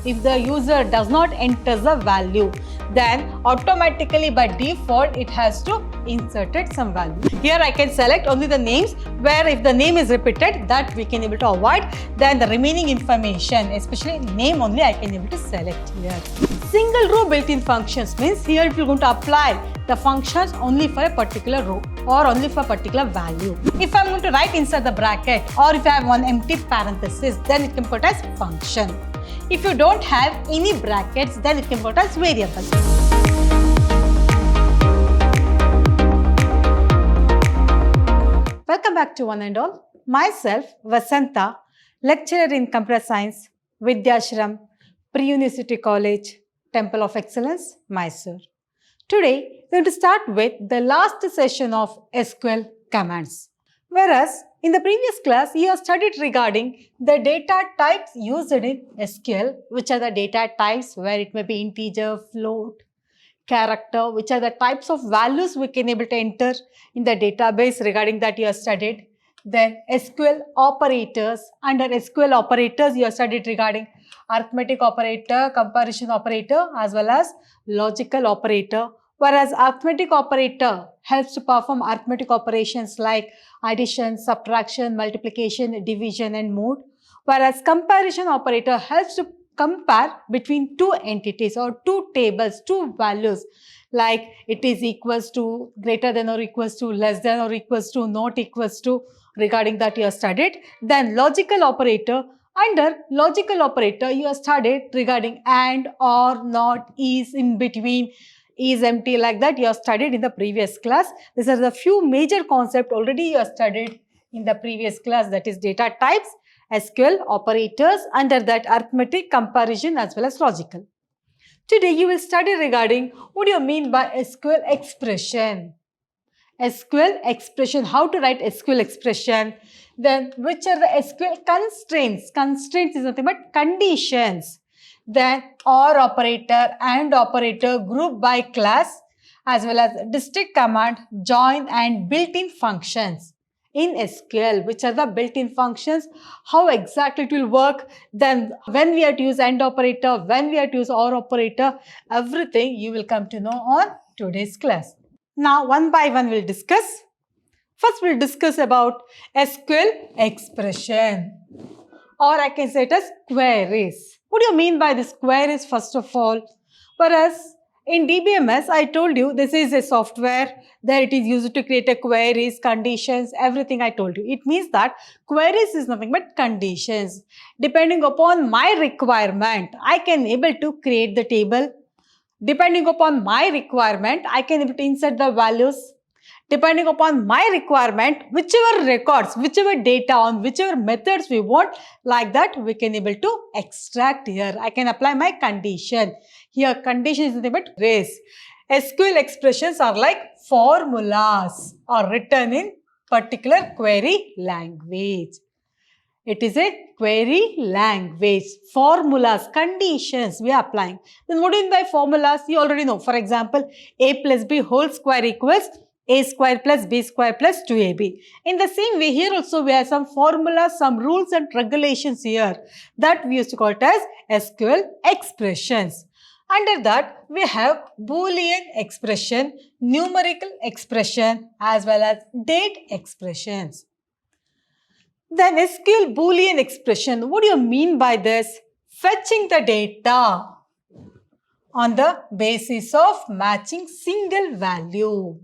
if the user does not enter the value, then automatically by default it has to insert some value. Here I can select only the names where if the name is repeated, that we can able to avoid. Then the remaining information, especially name only, I can able to select here. Single row built-in functions means here if you're going to apply the functions only for a particular row or only for a particular value. If I'm going to write inside the bracket or if I have one empty parenthesis, then it can put as function. If you don't have any brackets, then it can put as variable. Welcome back to one and all. Myself, Vasanta, lecturer in Computer Science, Vidhyaashram, Pre-University College, Temple of Excellence, Mysuru. Today, we are going to start with the last session of SQL commands. Whereas, in the previous class, you have studied regarding the data types used in SQL, which are the data types where it may be integer, float, character, which are the types of values we can able to enter in the database. Regarding that, you have studied. Then SQL operators. Under SQL operators, you have studied regarding arithmetic operator, comparison operator, as well as logical operator. Whereas arithmetic operator helps to perform arithmetic operations like addition, subtraction, multiplication, division and mode. Whereas comparison operator helps to compare between two entities or two tables, two values, like it is equals to, greater than or equals to, less than or equals to, not equals to. Regarding that you have studied. Then logical operator. Under logical operator you have studied regarding and, or, not, is, in between, is, empty, like that you have studied in the previous class. These are the few major concepts already you have studied in the previous class, that is data types, SQL operators, under that arithmetic, comparison as well as logical. Today you will study regarding what do you mean by SQL expression. SQL expression, how to write SQL expression, then which are the SQL constraints. Constraints is nothing but conditions. Then OR operator, AND operator, group by class, as well as district command, join and built-in functions in SQL, which are the built-in functions, how exactly it will work, then when we have to use AND operator, when we have to use OR operator, everything you will come to know on today's class. Now, one by one we'll discuss. First, we'll discuss about SQL expression, or I can say it as queries. What do you mean by this queries first of all? Whereas in DBMS, I told you this is a software that it is used to create a queries, conditions, everything I told you. It means that queries is nothing but conditions. Depending upon my requirement, I can able to create the table. Depending upon my requirement, I can able to insert the values. Depending upon my requirement, whichever records, whichever data on whichever methods we want, like that we can able to extract here. I can apply my condition. Here condition is nothing but race. SQL expressions are like formulas or written in particular query language. It is a query language. Formulas, conditions we are applying. Then what do you mean by formulas? You already know. For example, a plus b whole square equals a square plus b square plus 2ab. In the same way, here also we have some formulas, some rules and regulations here that we used to call it as SQL expressions. Under that, we have Boolean expression, numerical expression as well as date expressions. Then SQL Boolean expression, what do you mean by this? Fetching the data on the basis of matching single value.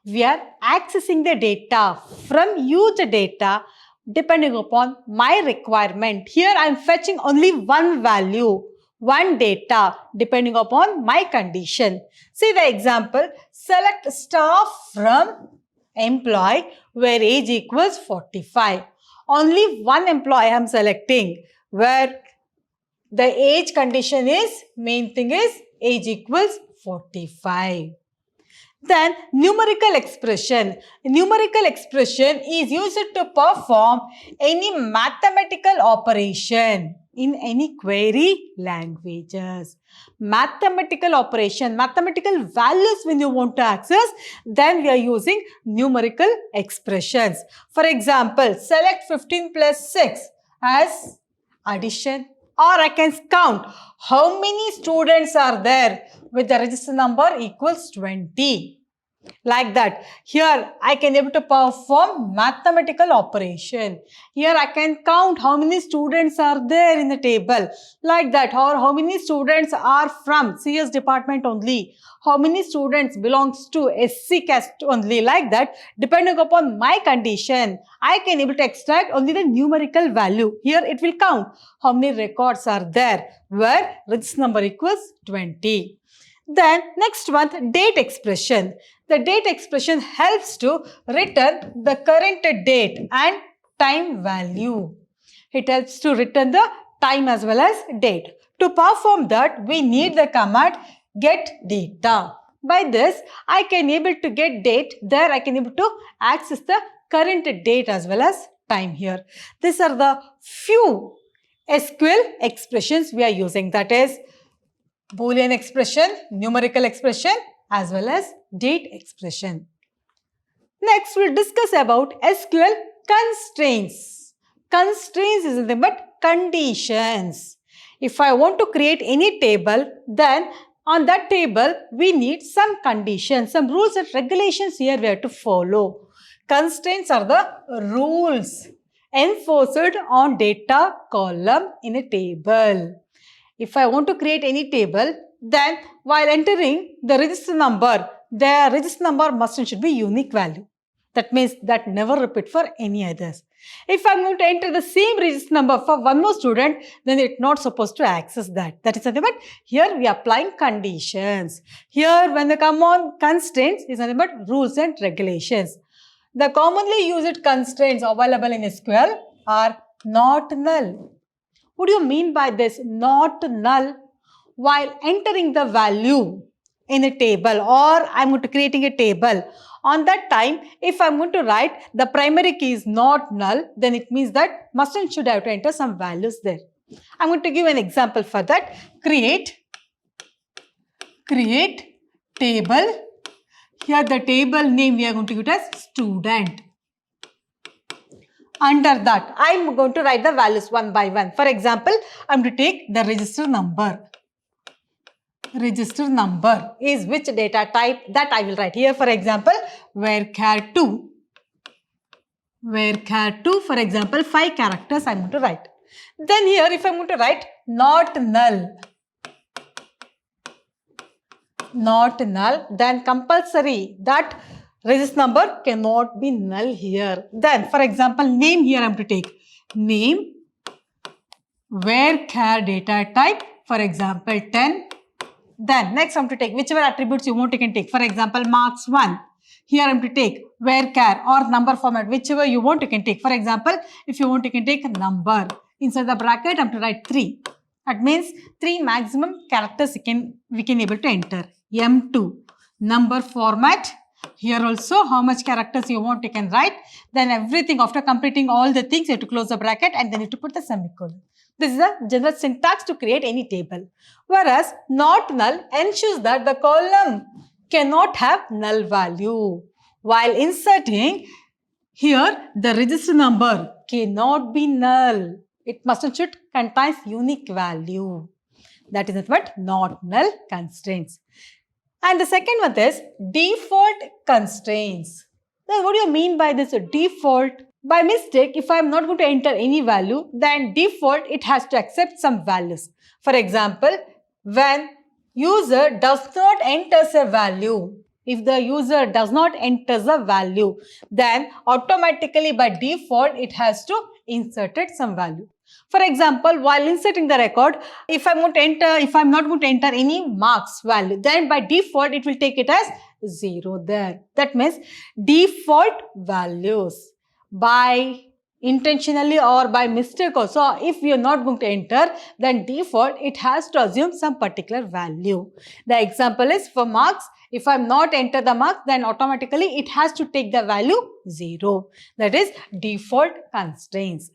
We are accessing the data from used data depending upon my requirement. Here I am fetching only one value, one data depending upon my condition. See the example, select staff from employee where age equals 45. Only one employee I am selecting where the age condition is, main thing is age equals 45. Then numerical expression. Numerical expression is used to perform any mathematical operation in any query languages. Mathematical operation, mathematical values when you want to access, then we are using numerical expressions. For example, select 15 plus 6 as addition or I can count how many students are there with the register number equals 20. Like that. Here I can able to perform mathematical operation. Here I can count how many students are there in the table. Like that. Or how many students are from CS department only. How many students belongs to SC caste only. Like that. Depending upon my condition, I can able to extract only the numerical value. Here it will count how many records are there where register number equals 20. Then next one, date expression. The date expression helps to return the current date and time value. It helps to return the time as well as date. To perform that, we need the command get data. By this, I can able to get date. There I can able to access the current date as well as time here. These are the few SQL expressions we are using. That is Boolean expression, numerical expression as well as date expression. Next, we'll discuss about SQL constraints. Constraints is nothing but conditions. If I want to create any table, then on that table, we need some conditions, some rules and regulations here we have to follow. Constraints are the rules enforced on data column in a table. If I want to create any table, then while entering the register number must and should be unique value. That means that never repeat for any others. If I'm going to enter the same register number for one more student, then it's not supposed to access that. That is nothing but here we are applying conditions. Here when they come on constraints is nothing but rules and regulations. The commonly used constraints available in SQL are not null. What do you mean by this? Not null. While entering the value in a table or I'm going to creating a table, on that time, if I'm going to write the primary key is not null, then it means that must and should have to enter some values there. I'm going to give an example for that. Create table. Here the table name we are going to give it as student. Under that, I am going to write the values one by one. For example, I am to take the register number. Register number is which data type that I will write here. For example, varchar2. Varchar2, for example, 5 characters I am going to write. Then here, if I am going to write not null, then compulsory that register number cannot be null here. Then, for example, name here I am to take name, varchar data type, for example, 10. Then, next I am to take whichever attributes you want, you can take. For example, marks 1. Here I am to take varchar or number format, whichever you want, you can take. For example, if you want, you can take a number. Inside the bracket, I am to write 3. That means 3 maximum characters we can able to enter. M2. Number format. Here also, how much characters you want, you can write. Then everything, after completing all the things, you have to close the bracket and then you have to put the semicolon. This is the general syntax to create any table. Whereas, not null ensures that the column cannot have null value. While inserting, here the register number cannot be null. It must and should contain unique value. That is what not null constraints. And the second one is default constraints. Then what do you mean by this default? By mistake, if I am not going to enter any value, then default it has to accept some values. For example, when user does not enter a value, if the user does not enter the value, then automatically by default it has to insert some value. For example, while inserting the record, if I'm not going to enter any marks value, then by default it will take it as 0 there. That means default values by intentionally or by mistake also, if we are not going to enter, then default it has to assume some particular value. The example is for marks, if I am not enter the marks, then automatically it has to take the value 0. That is default constraints.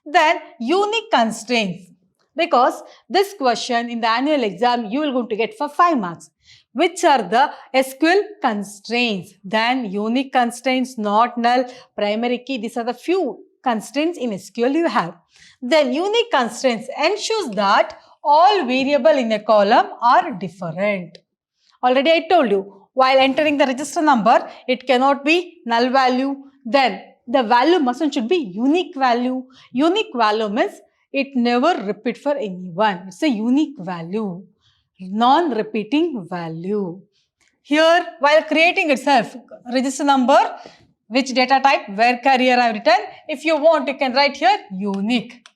Then unique constraints, because this question in the annual exam you will going to get for 5 marks. Which are the SQL constraints? Then unique constraints, not null, primary key. These are the few constraints in SQL you have. Then unique constraints ensures that all variables in a column are different. Already I told you, while entering the register number, it cannot be null value. Then the value should be unique value. Unique value means it never repeat for anyone. It's a unique value, non-repeating value. Here, while creating itself, register number, which data type, where carrier I have written. If you want, you can write here unique.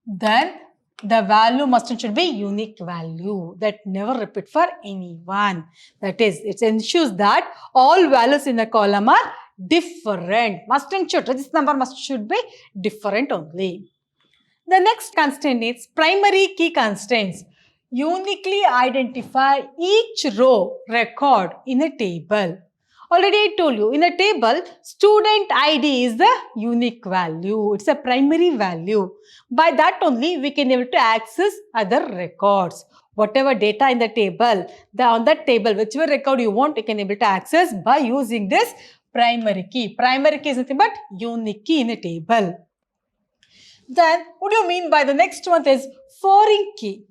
Then the value should be unique value that never repeat for anyone. That is, it ensures that all values in the column are different. Register number should be different only. The next constraint is primary key constraints. Uniquely identify each row record in a table. Already I told you, in a table, student ID is the unique value. It's a primary value. By that only, we can able to access other records. Whatever data in the table, on that table, whichever record you want, you can able to access by using this primary key. Primary key is nothing but unique key in a table. Then, what do you mean by the next one is foreign key?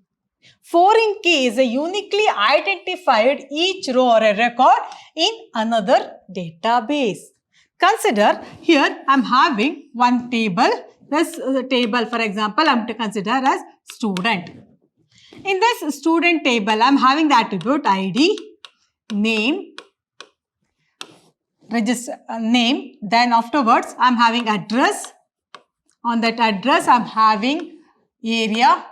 Foreign key is a uniquely identified each row or a record in another database. Consider here I am having one table. This table, for example, I am to consider as student. In this student table, I am having the attribute ID, name, register name. Then afterwards, I am having address. On that address, I am having area.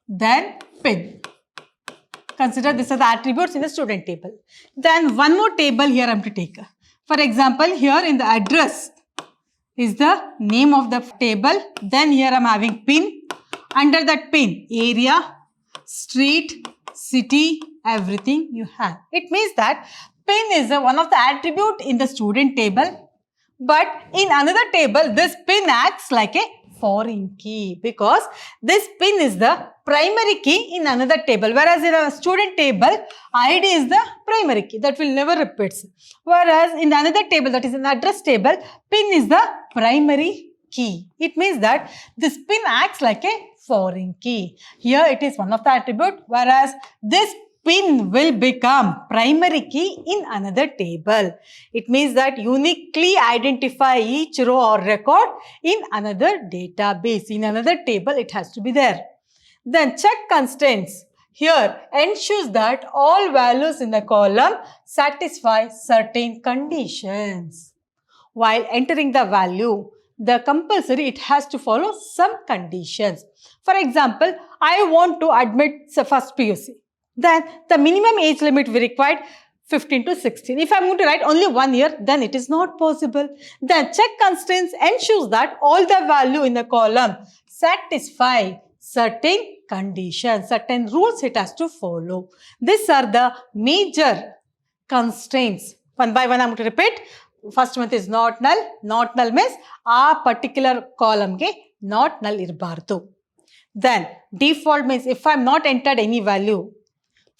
Then PIN. Consider these are the attributes in the student table. Then one more table here I am to take. For example, here in the address is the name of the table. Then here I am having PIN. Under that PIN, area, street, city, everything you have. It means that PIN is one of the attribute in the student table. But in another table, this PIN acts like a foreign key because this PIN is the primary key in another table, whereas in a student table, ID is the primary key that will never repeat. Whereas in another table, that is in the address table, PIN is the primary key. It means that this PIN acts like a foreign key. Here it is one of the attribute, whereas this PIN will become primary key in another table. It means that uniquely identify each row or record in another database. In another table, it has to be there. Then check constraints. Here ensures that all values in the column satisfy certain conditions. While entering the value, the compulsory it has to follow some conditions. For example, I want to admit the first PUC. Then the minimum age limit we required 15 to 16. If I am going to write only 1 year, then it is not possible. Then check constraints ensures that all the value in the column satisfy certain conditions, certain rules it has to follow. These are the major constraints. One by one I am going to repeat. First one is not null. Not null means a particular column ke not null irbardu. Then default means if I am not entered any value.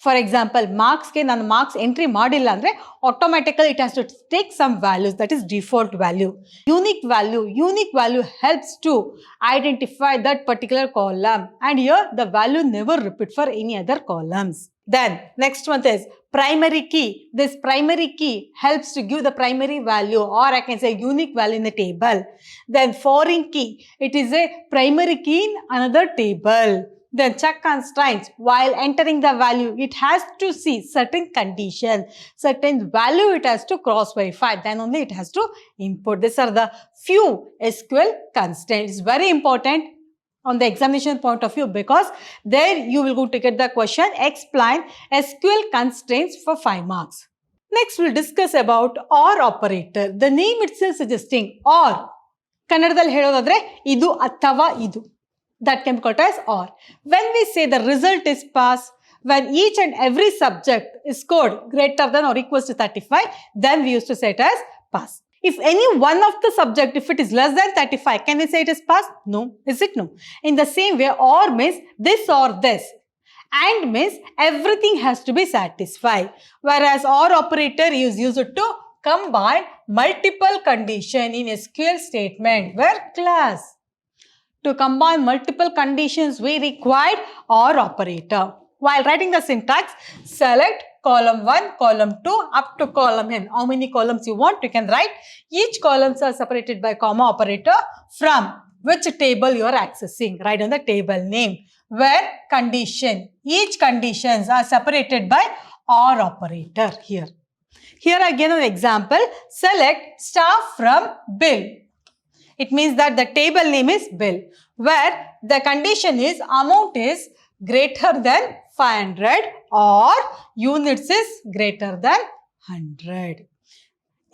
For example, marks ke nan marks entry madilla andre automatically it has to take some values, that is default value. Unique value helps to identify that particular column, and here the value never repeat for any other columns. Then next one is primary key. This primary key helps to give the primary value, or I can say unique value in the table. Then foreign key, it is a primary key in another table. Then check constraints. While entering the value, it has to see certain condition, certain value it has to cross verify. Then only it has to input. These are the few SQL constraints. It's very important on the examination point of view because there you will go to get the question, explain SQL constraints for 5 marks. Next, we'll discuss about OR operator. The name itself suggesting OR. Kannadadalli helodadre idu athava idu. That can be called as OR. When we say the result is pass, when each and every subject is scored greater than or equals to 35, then we used to say it as pass. If any one of the subject, if it is less than 35, can we say it is pass? No. Is it no? In the same way, OR means this or this. And means everything has to be satisfied. Whereas OR operator is used to combine multiple condition in SQL statement where class. To combine multiple conditions, we required OR operator. While writing the syntax, select column 1, column 2 up to column n. How many columns you want, you can write. Each columns are separated by comma operator from which table you are accessing. Write on the table name where condition. Each conditions are separated by OR operator here. Here again an example. Select staff from bill. It means that the table name is bill, where the condition is amount is greater than 500 or units is greater than 100.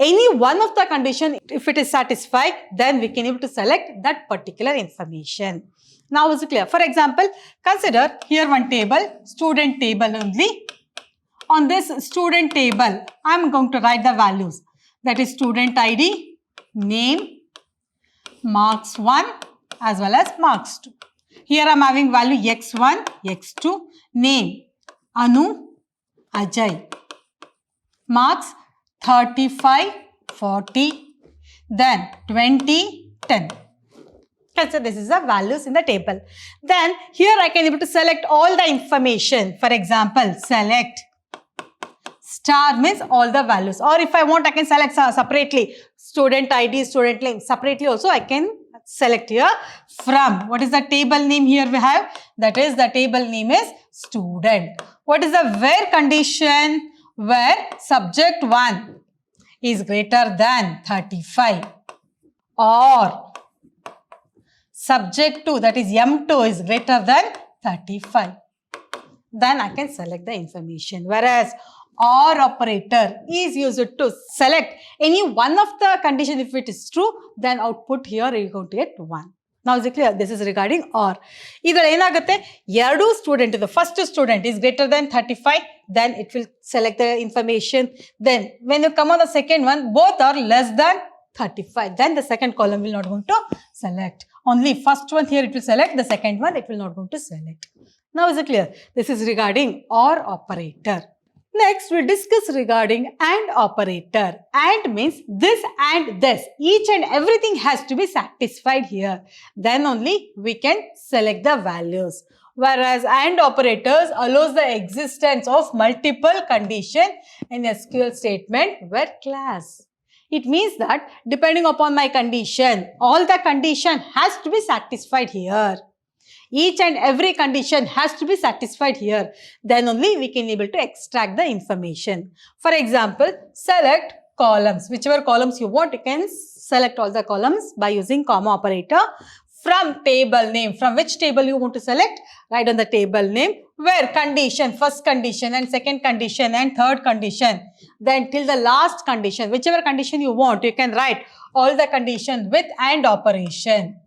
Any one of the condition, if it is satisfied, then we can able to select that particular information. Now is it clear? For example, consider here one table, student table only. On this student table, I am going to write the values. That is student ID, name, marks 1 as well as marks 2. Here I am having value x1, x2, name Anu, Ajay, marks 35, 40, then 20, 10. Okay, so this is the values in the table. Then here I can able to select all the information. For example, select star means all the values, or if I want I can select separately student ID, student name separately also I can select here from. What is the table name here we have? That is the table name is student. What is the where condition? Where subject 1 is greater than 35 or subject 2 that is M2 is greater than 35. Then I can select the information. Whereas OR operator is used to select any one of the condition. If it is true, then output here you going to get 1. Now is it clear? This is regarding OR. Either enagutte eradu student, the first student is greater than 35, then it will select the information. Then when you come on the second one, both are less than 35. Then the second column will not going to select. Only first one here it will select, the second one it will not going to select. Now is it clear? This is regarding OR operator. Next, we discuss regarding AND operator. AND means this and this. Each and everything has to be satisfied here. Then only we can select the values. Whereas AND operators allows the existence of multiple condition in SQL statement where class. It means that depending upon my condition, all the condition has to be satisfied here. Each and every condition has to be satisfied here. Then only we can able to extract the information. For example, select columns. Whichever columns you want, you can select all the columns by using comma operator. From table name, from which table you want to select? Write on the table name where condition, first condition and second condition and third condition. Then till the last condition, whichever condition you want, you can write all the condition with AND operation.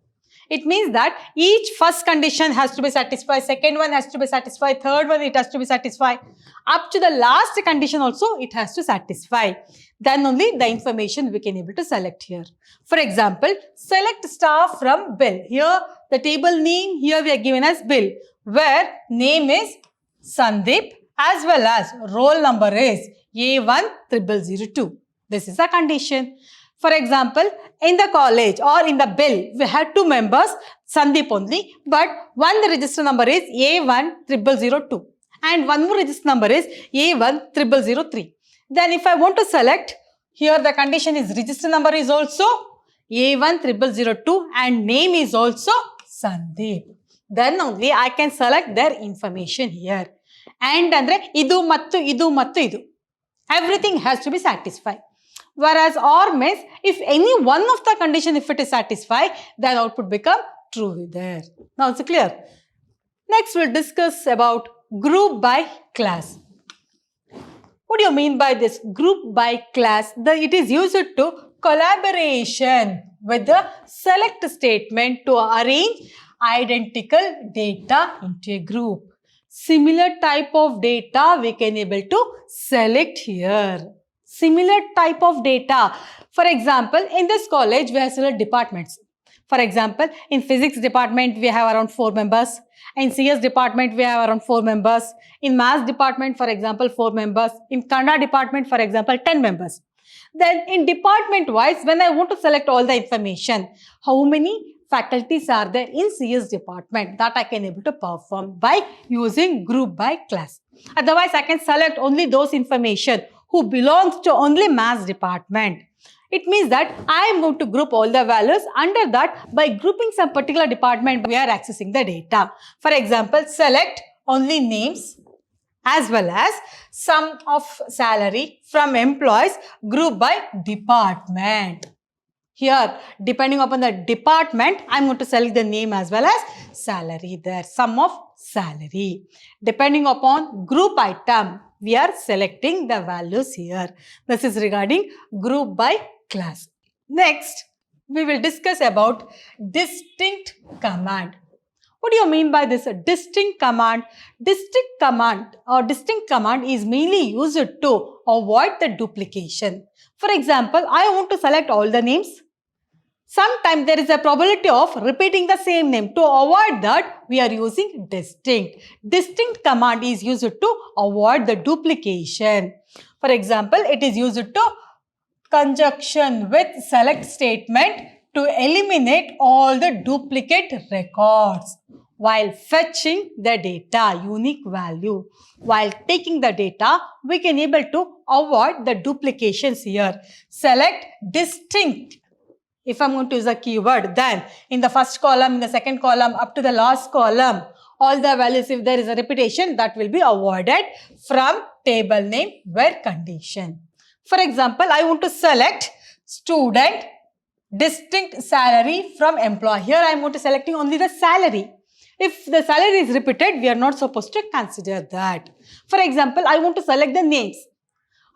It means that each first condition has to be satisfied, second one has to be satisfied, third one it has to be satisfied. Up to the last condition also it has to satisfy. Then only the information we can able to select here. For example, select star from bill. Here the table name here we are given as bill, where name is Sandeep as well as roll number is A10002. This is a condition. For example, in the college or in the bill, we had 2 members, Sandeep only, but one register number is A10002 and one more register number is A10003. Then if I want to select, here the condition is register number is also A10002 and name is also Sandeep. Then only I can select their information here. And andre idu mattu idu mattu idu. Everything has to be satisfied. Whereas OR means if any one of the condition if it is satisfied, then output become true there. Now it's clear. Next we'll discuss about group by class. What do you mean by this group by class? It is used to collaboration with the select statement to arrange identical data into a group. Similar type of data we can able to select here. Similar type of data. For example, in this college, we have several departments. For example, in physics department, we have around 4 members. In CS department, we have around 4 members. In maths department, for example, 4 members. In Kannada department, for example, 10 members. Then in department wise, when I want to select all the information, how many faculties are there in CS department, that I can able to perform by using group by class. Otherwise, I can select only those information who belongs to only maths department. It means that I am going to group all the values. Under that, by grouping some particular department, we are accessing the data. For example, select only names as well as sum of salary from employees, group by department. Here, depending upon the department, I am going to select the name as well as salary there, sum of salary. Depending upon group item, we are selecting the values here. This is regarding group by class. Next, we will discuss about distinct command. What do you mean by this distinct command? Distinct command is mainly used to avoid the duplication. For example, I want to select all the names. Sometimes there is a probability of repeating the same name. To avoid that, we are using distinct. Distinct command is used to avoid the duplication. For example, it is used to conjunction with select statement to eliminate all the duplicate records. While fetching the data, unique value. While taking the data, we can able to avoid the duplications here. Select distinct. If I am going to use a keyword, then in the first column, in the second column, up to the last column, all the values, if there is a repetition, that will be avoided from table name where condition. For example, I want to select student distinct salary from employee. Here I am going to selecting only the salary. If the salary is repeated, we are not supposed to consider that. For example, I want to select the names.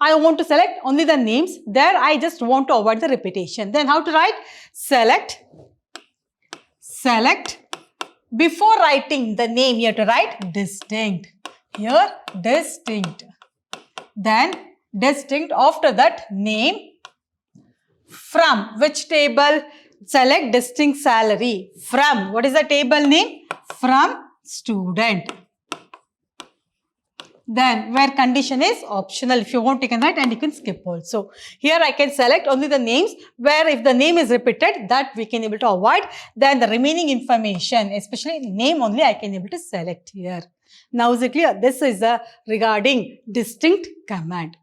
I want to select only the names. There I just want to avoid the repetition. Then how to write? Select. Before writing the name, you have to write distinct. Here distinct. Then distinct, after that name. From which table? Select distinct salary. From, what is the table name? From student. Then where condition is optional. If you want, you can write and you can skip also. Here I can select only the names where if the name is repeated, that we can able to avoid. Then the remaining information, especially name only, I can able to select here. Now is it clear? This is regarding distinct command.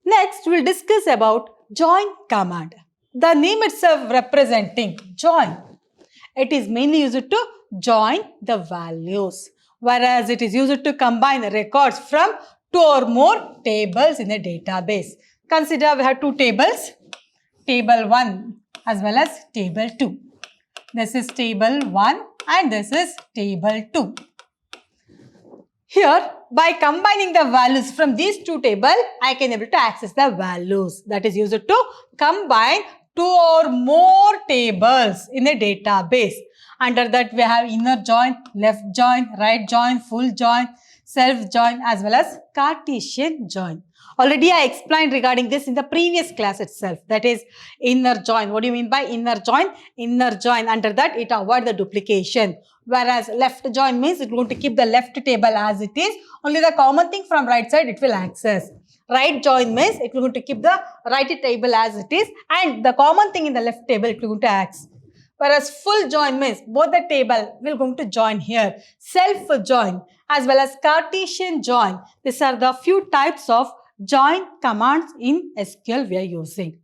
Next, we will discuss about join command. The name itself representing join. It is mainly used to join the values. Whereas it is used to combine records from 2 or more tables in a database. Consider we have 2 tables, table 1 as well as table 2. This is table 1 and this is table 2. Here, by combining the values from these 2 tables, I can able to access the values. That is used to combine 2 or more tables in a database. Under that, we have inner join, left join, right join, full join, self join as well as Cartesian join. Already I explained regarding this in the previous class itself. That is inner join. What do you mean by inner join? Inner join. Under that, it avoids the duplication. Whereas left join means it is going to keep the left table as it is. Only the common thing from right side it will access. Right join means it will going to keep the right table as it is and the common thing in the left table it will going to access. Whereas full join means both the table will going to join here. Self join as well as Cartesian join. These are the few types of join commands in SQL we are using.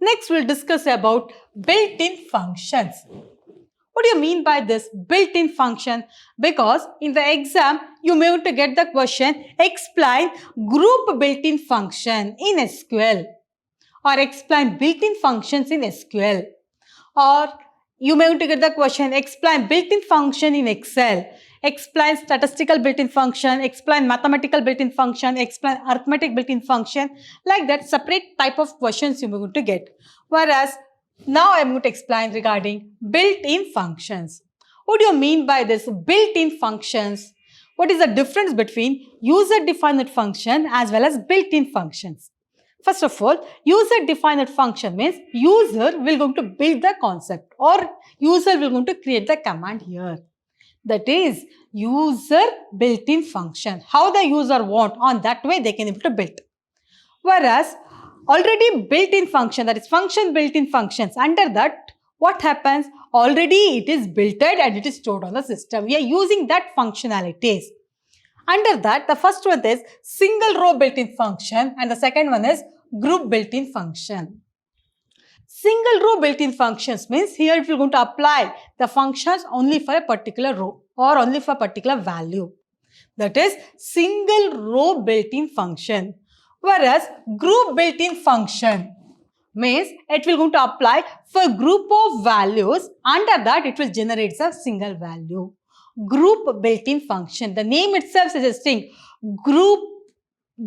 Next, we will discuss about built-in functions. What do you mean by this built-in function? Because in the exam, you may want to get the question, explain group built-in function in SQL or explain built-in functions in SQL. Or you may want to get the question, explain built-in function in Excel, explain statistical built-in function, explain mathematical built-in function, explain arithmetic built-in function. Like that, separate type of questions you may want to get. Whereas, now I am going to explain regarding built-in functions. What do you mean by this built-in functions? What is the difference between user-defined function as well as built-in functions? First of all, user-defined function means user will going to build the concept or user will going to create the command here. That is user built-in function. How the user want, on that way they can able to build. Whereas already built-in function, that is function built-in functions. Under that, what happens? Already it is built in and it is stored on the system. We are using that functionalities. Under that, the first one is single row built-in function and the second one is group built-in function. Single row built-in functions means here if you are going to apply the functions only for a particular row or only for a particular value. That is single row built-in function. Whereas group built-in function means it will going to apply for group of values. Under that it will generate a single value. Group built-in function. The name itself suggesting group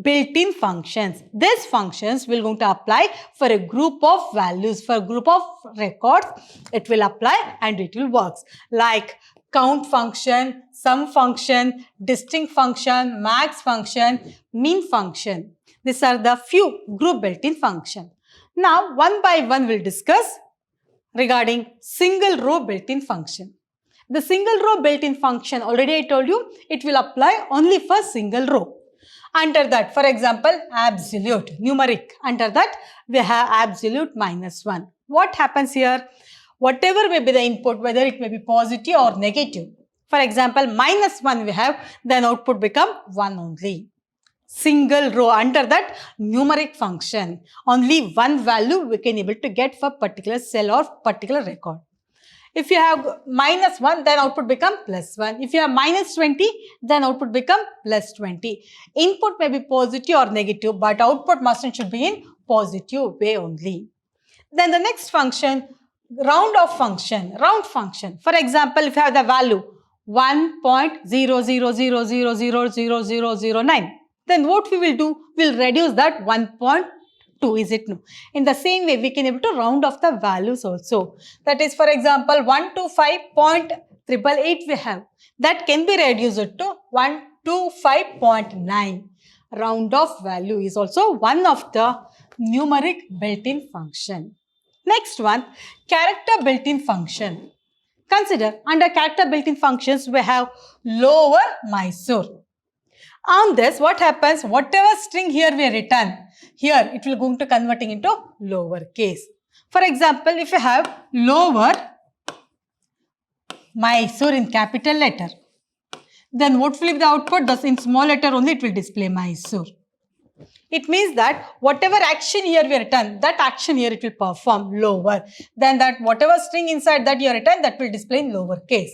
built-in functions. These functions will going to apply for a group of values, for a group of records. It will apply and it will work. Like count function, sum function, distinct function, max function, mean function. These are the few group built-in function. Now one by one we'll discuss regarding single row built-in function. The single row built-in function, already I told you, it will apply only for single row. Under that, for example, absolute, numeric. Under that, we have absolute -1. What happens here? Whatever may be the input, whether it may be positive or negative. For example, -1 we have, then output become 1 only. Single row, under that numeric function. Only one value we can able to get for particular cell or particular record. If you have -1, then output become +1. If you have -20, then output become +20. Input may be positive or negative, but output must and should be in positive way only. Then the next function, round off function, round function. For example, if you have the value 1.000000009, then what we will do? We'll reduce that 1.2, is it no? In the same way, we can able to round off the values also. That is, for example, 125.888 we have. That can be reduced to 125.9. Round off value is also one of the numeric built-in function. Next one, character built-in function. Consider under character built-in functions, we have Lower Mysuru. On this, what happens? Whatever string here we written, here it will going to converting into lower case. For example, if you have Lower Mysuru in capital letter, then what will be the output? Thus in small letter only it will display Mysuru. It means that whatever action here we written, that action here it will perform lower. Then that whatever string inside that you written, that will display in lower case.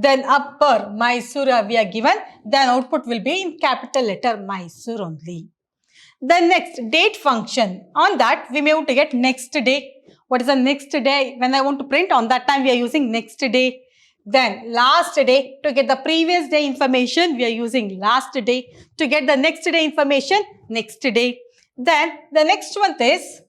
Then upper Mysuru we are given, then output will be in capital letter Mysuru only. Then next, date function. On that we may want to get next day. What is the next day? When I want to print, on that time we are using next day. Then last day, to get the previous day information, we are using last day. To get the next day information, next day. Then the next one is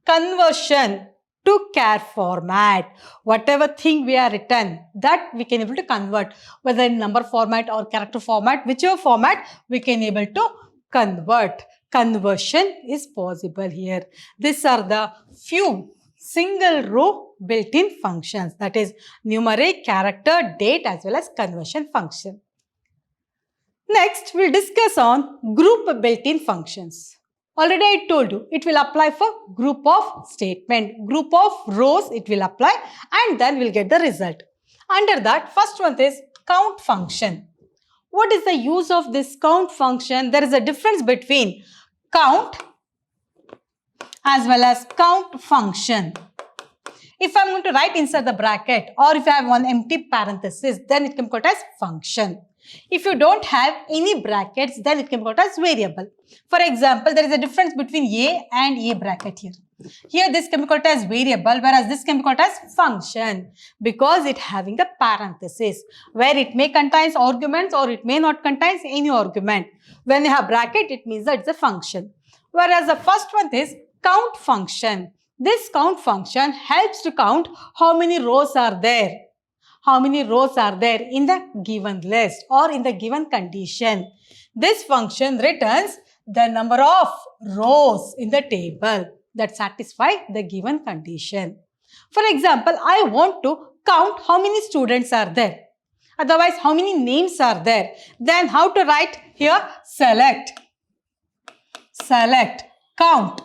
conversion to char format. Whatever thing we are written, that we can able to convert, whether in number format or character format, whichever format we can able to convert. Conversion is possible here. These are the few single row built-in functions, that is numeric, character, date as well as conversion function. Next, we'll discuss on group built-in functions. Already I told you, it will apply for group of statement, group of rows it will apply, and then we'll get the result. Under that, first one is count function. What is the use of this count function? There is a difference between count as well as count function. If I'm going to write inside the bracket or if I have one empty parenthesis, then it can be called as function. If you don't have any brackets, then it can be called as variable. For example, there is a difference between A and A bracket here. Here this can be called as variable, whereas this can be called as function because it having a parenthesis where it may contains arguments or it may not contains any argument. When you have bracket, it means that it's a function. Whereas the first one is count function. This count function helps to count how many rows are there. How many rows are there in the given list or in the given condition. This function returns the number of rows in the table that satisfy the given condition. For example, I want to count how many students are there. Otherwise, how many names are there. Then how to write here? Select, count.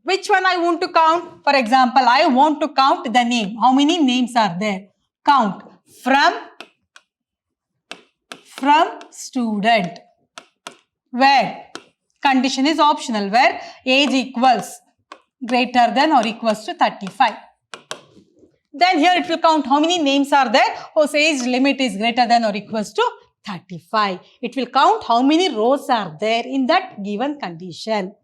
Which one I want to count? For example, I want to count the name. How many names are there? Count from student. Where condition is optional, where age equals greater than or equals to 35. Then here it will count how many names are there whose age limit is greater than or equals to 35. It will count how many rows are there in that given condition.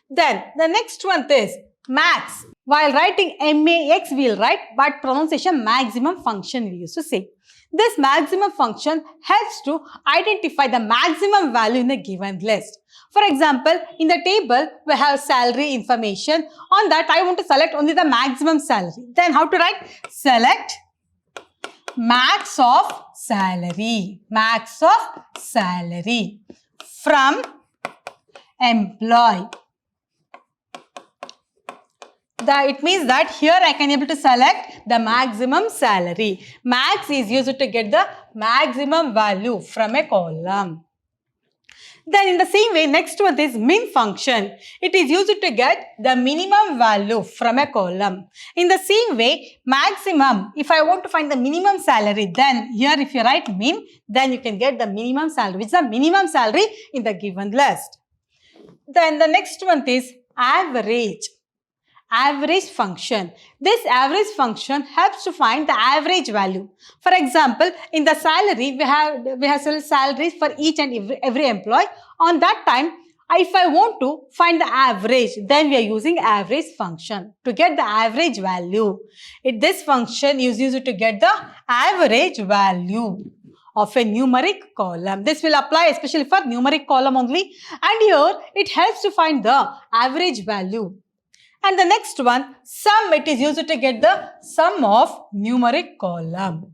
Then the next one is max. While writing max we will write, but pronunciation maximum function we used to say. This maximum function helps to identify the maximum value in a given list. For example, in the table we have salary information. On that I want to select only the maximum salary. Then how to write? Select max of salary. Max of salary from employee. It means that here I can able to select the maximum salary. Max is used to get the maximum value from a column. Then in the same way, next one is min function. It is used to get the minimum value from a column. In the same way, maximum, if I want to find the minimum salary, then here if you write min, then you can get the minimum salary, which is the minimum salary in the given list. Then the next one is average. Average function. This average function helps to find the average value. For example, in the salary, we have salaries for each and every employee. On that time, if I want to find the average, then we are using average function to get the average value. This function is used to get the average value of a numeric column. This will apply especially for numeric column only. And here, it helps to find the average value. And the next one, sum, it is used to get the sum of numeric column.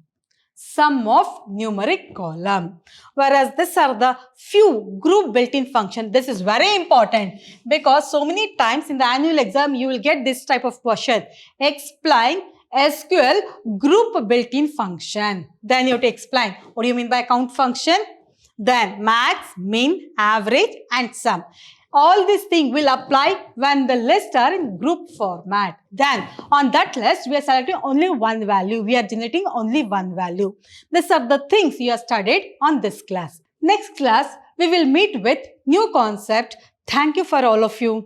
Sum of numeric column. Whereas these are the few group built-in function. This is very important because so many times in the annual exam you will get this type of question. Explain SQL group built-in function. Then you have to explain what do you mean by count function. Then max, min, average and sum. All these things will apply when the lists are in group format. Then on that list, we are selecting only one value. We are generating only one value. These are the things you have studied on this class. Next class, we will meet with new concept. Thank you for all of you.